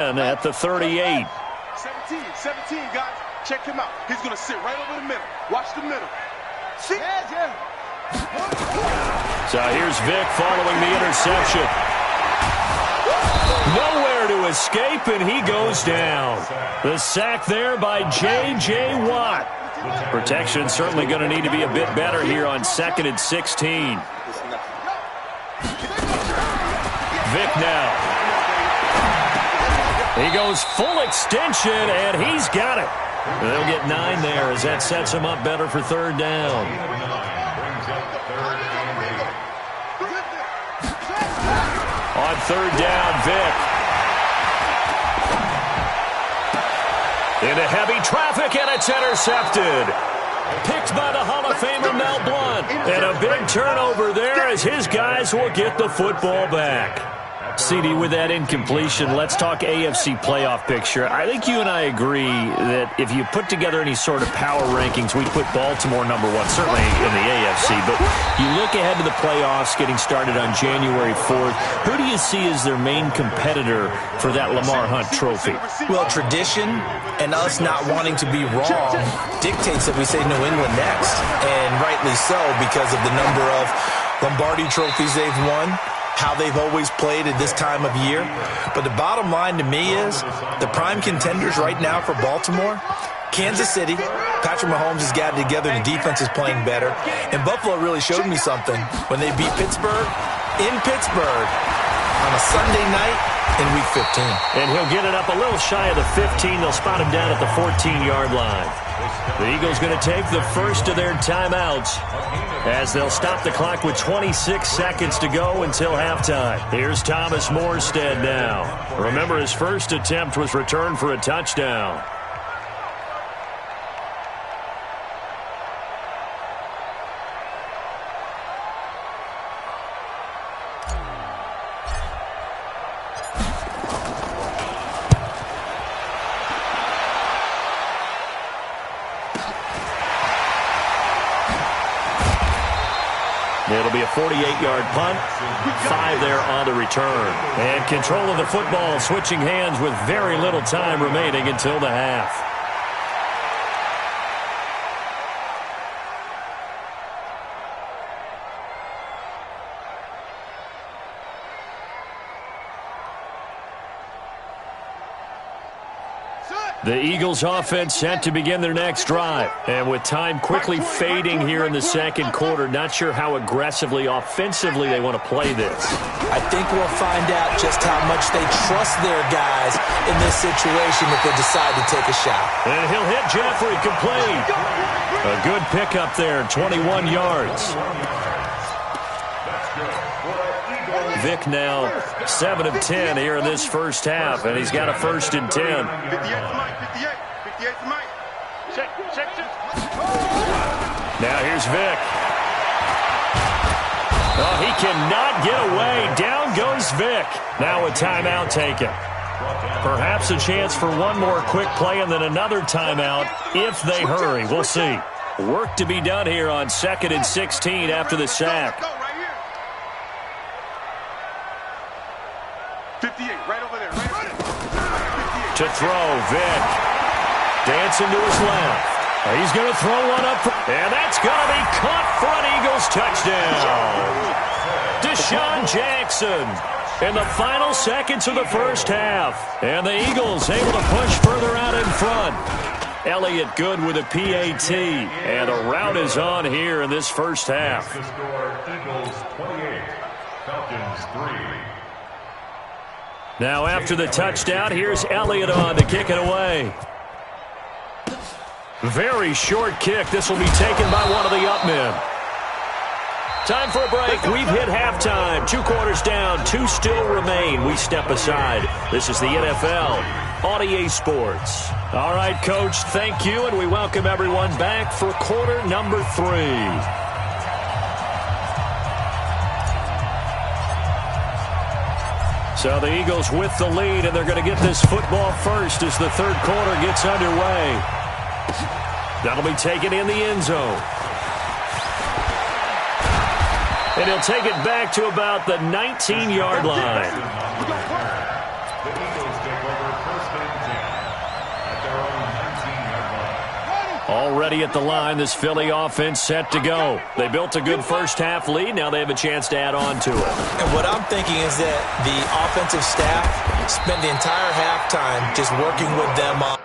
at the 38. 17, guys. Check him out. He's going to sit right over the middle. Watch the middle. See? So here's Vic following the interception. Nowhere to escape, and he goes down. The sack there by J.J. Watt. Protection certainly going to need to be a bit better here on 2nd and 16. Vic now. He goes full extension, and he's got it. They'll get 9 there as that sets him up better for 3rd down. On 3rd down, Vic. Into heavy traffic, and it's intercepted. Picked by the Hall of Famer Mel Blount. And a big turnover there as his guys will get the football back. CD, with that incompletion, let's talk AFC playoff picture. I think you and I agree that if you put together any sort of power rankings, we'd put Baltimore #1, certainly in the AFC. But you look ahead to the playoffs getting started on January 4th. Who do you see as their main competitor for that Lamar Hunt trophy? Well, tradition and us not wanting to be wrong dictates that we say New England next. And rightly so, because of the number of Lombardi trophies they've won, how they've always played at this time of year. But the bottom line to me is the prime contenders right now for Baltimore, Kansas City. Patrick Mahomes has got it together. The defense is playing better. And Buffalo really showed me something when they beat Pittsburgh in Pittsburgh on a Sunday night in Week 15. And he'll get it up a little shy of the 15. They'll spot him down at the 14-yard line. The Eagles going to take the first of their timeouts as they'll stop the clock with 26 seconds to go until halftime. Here's Thomas Morstead now. Remember, his first attempt was returned for a touchdown. It'll be a 48-yard punt, 5 there on the return. And control of the football, switching hands with very little time remaining until the half. The Eagles offense set to begin their next drive. And with time quickly fading here in the second quarter, not sure how aggressively, offensively they want to play this. I think we'll find out just how much they trust their guys in this situation if they decide to take a shot. And he'll hit Jeffrey, complete. A good pickup there, 21 yards. Vic now 7 of 10 here in this first half, and he's got a 1st and 10. 58 for Mike. Check. Now here's Vic. Oh, he cannot get away. Down goes Vic. Now a timeout taken. Perhaps a chance for one more quick play and then another timeout if they hurry. We'll see. Work to be done here on 2nd and 16 after the sack. 58, right over there. To throw, Vic. Dancing to his left. He's going to throw one up. And that's going to be caught for an Eagles touchdown. Deshaun Jackson in the final seconds of the first half. And the Eagles able to push further out in front. Elliott good with a PAT. And a rout is on here in this first half. Eagles 28, Falcons 3. Now after the touchdown, here's Elliott on to kick it away. Very short kick. This will be taken by one of the up men. Time for a break. We've hit halftime. 2 quarters down. 2 still remain. We step aside. This is the NFL on EA Sports. All right, Coach, thank you, and we welcome everyone back for quarter number 3. So the Eagles with the lead, and they're going to get this football first as the third quarter gets underway. That'll be taken in the end zone. And he'll take it back to about the 19-yard line. The Eagles take over Already at the line, this Philly offense set to go. They built a good first-half lead. Now they have a chance to add on to it. And what I'm thinking is that the offensive staff spent the entire halftime just working with them on.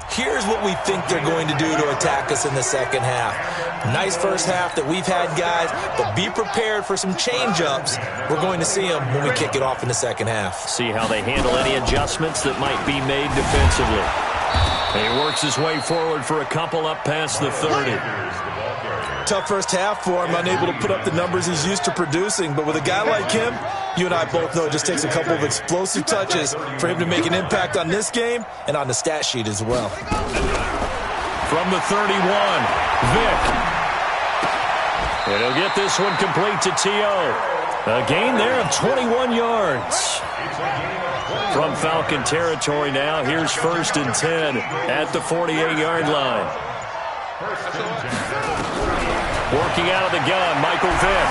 Here's what we think they're going to do to attack us in the second half. Nice first half that we've had, guys, but be prepared for some change-ups. We're going to see them when we kick it off in the second half. See how they handle any adjustments that might be made defensively. He works his way forward for a couple up past the 30. Tough first half for him, unable to put up the numbers he's used to producing. But with a guy like him, you and I both know it just takes a couple of explosive touches for him to make an impact on this game and on the stat sheet as well. From the 31, Vick. And he'll get this one complete to T.O. A gain there of 21 yards. From Falcon territory now, here's 1st and 10 at the 48-yard line. Working out of the gun, Michael Vick.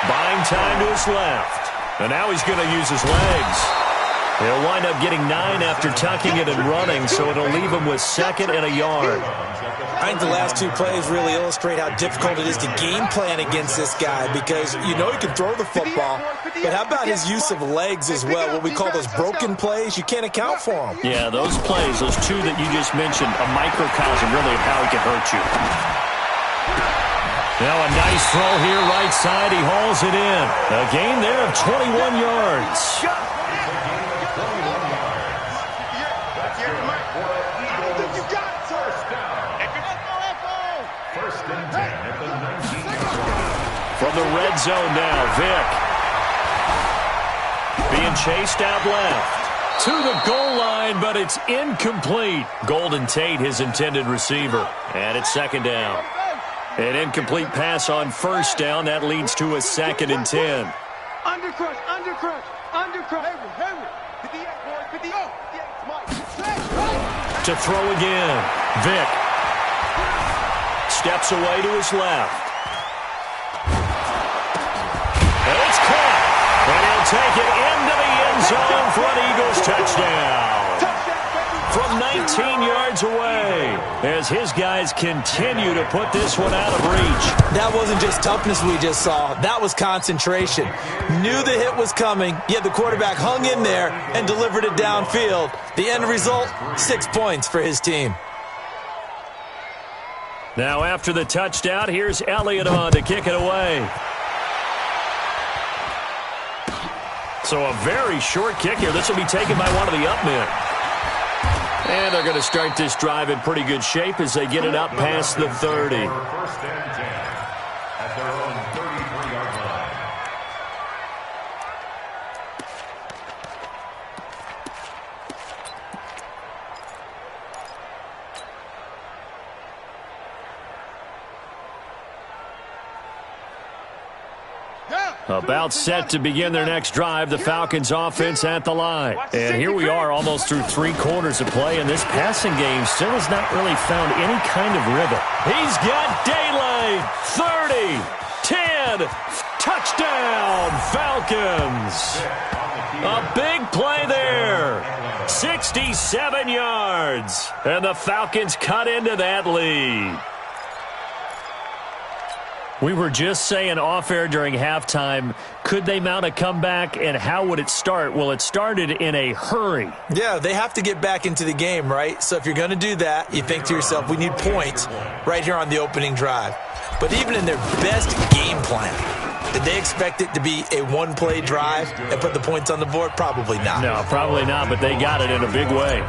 Buying time to his left. And now he's going to use his legs. He'll wind up getting 9 after tucking it and running, so it'll leave him with 2nd and a yard. I think the last 2 plays really illustrate how difficult it is to game plan against this guy because you know he can throw the football, but how about his use of legs as well? What we call those broken plays, you can't account for them. Yeah, those plays, those 2 that you just mentioned, a microcosm really of how he can hurt you. Now a nice throw here, right side. He hauls it in. A gain there of 21 yards. From the red zone now, Vick. Being chased out left. To the goal line, but it's incomplete. Golden Tate, his intended receiver. And it's 2nd down. An incomplete pass on 1st down. That leads to a 2nd and 10. Undercrush, undercrush, undercrush. Hayward, 58, boys, 58. To throw again. Vick. Steps away to his left. And it's caught. And he'll take it into the end zone for an Eagles touchdown. From 19 yards away, as his guys continue to put this one out of reach. That wasn't just toughness we just saw. That was concentration. Knew the hit was coming, yet the quarterback hung in there and delivered it downfield. The end result, 6 points for his team. Now after the touchdown, here's Elliott on to kick it away. So a very short kick here. This will be taken by one of the up men. And they're going to start this drive in pretty good shape as they get it up past the 30. 1st and 10 at their own 33-yard line. About set to begin their next drive, the Falcons offense at the line. And here we are almost through 3 quarters of play, and this passing game still has not really found any kind of rhythm. He's got daylight. 30, 10, touchdown, Falcons. A big play there. 67 yards. And the Falcons cut into that lead. We were just saying off-air during halftime, could they mount a comeback, and how would it start? Well, it started in a hurry. Yeah, they have to get back into the game, right? So if you're going to do that, you think to yourself, we need points right here on the opening drive. But even in their best game plan, did they expect it to be a one-play drive and put the points on the board? Probably not. No, probably not, but they got it in a big way.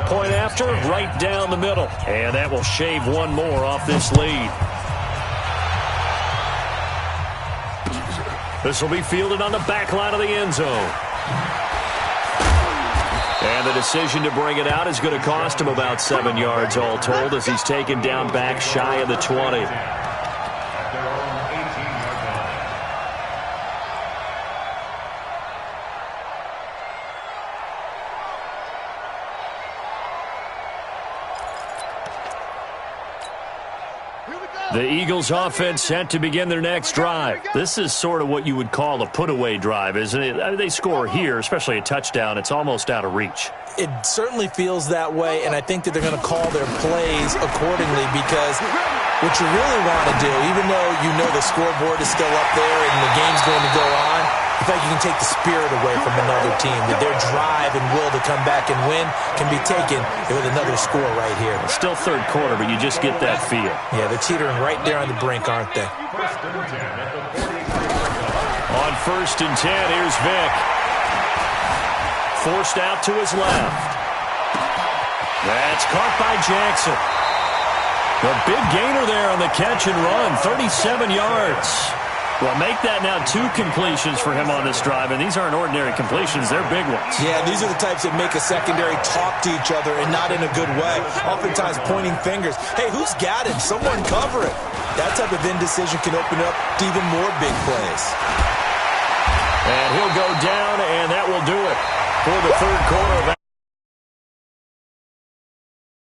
Point after, right down the middle. And that will shave one more off this lead. This will be fielded on the back line of the end zone. And the decision to bring it out is going to cost him about 7 yards all told as he's taken down back shy of the 20. The Eagles offense set to begin their next drive. This is sort of what you would call a put-away drive, isn't it? I mean, they score here, especially a touchdown. It's almost out of reach. It certainly feels that way, and I think that they're going to call their plays accordingly because what you really want to do, even though you know the scoreboard is still up there and the game's going to go on, I feel like you can take the spirit away from another team, that their drive and will to come back and win can be taken with another score right here. It's still third quarter, but you just get that feel. Yeah, they're teetering right there on the brink, aren't they? On 1st and 10, here's Vick. Forced out to his left. That's caught by Jackson. The big gainer there on the catch and run, 37 yards. Well, make that now 2 completions for him on this drive, and these aren't ordinary completions. They're big ones. Yeah, these are the types that make a secondary talk to each other and not in a good way. Oftentimes pointing fingers. Hey, who's got him? Someone cover it. That type of indecision can open up to even more big plays. And he'll go down, and that will do it for the third quarter of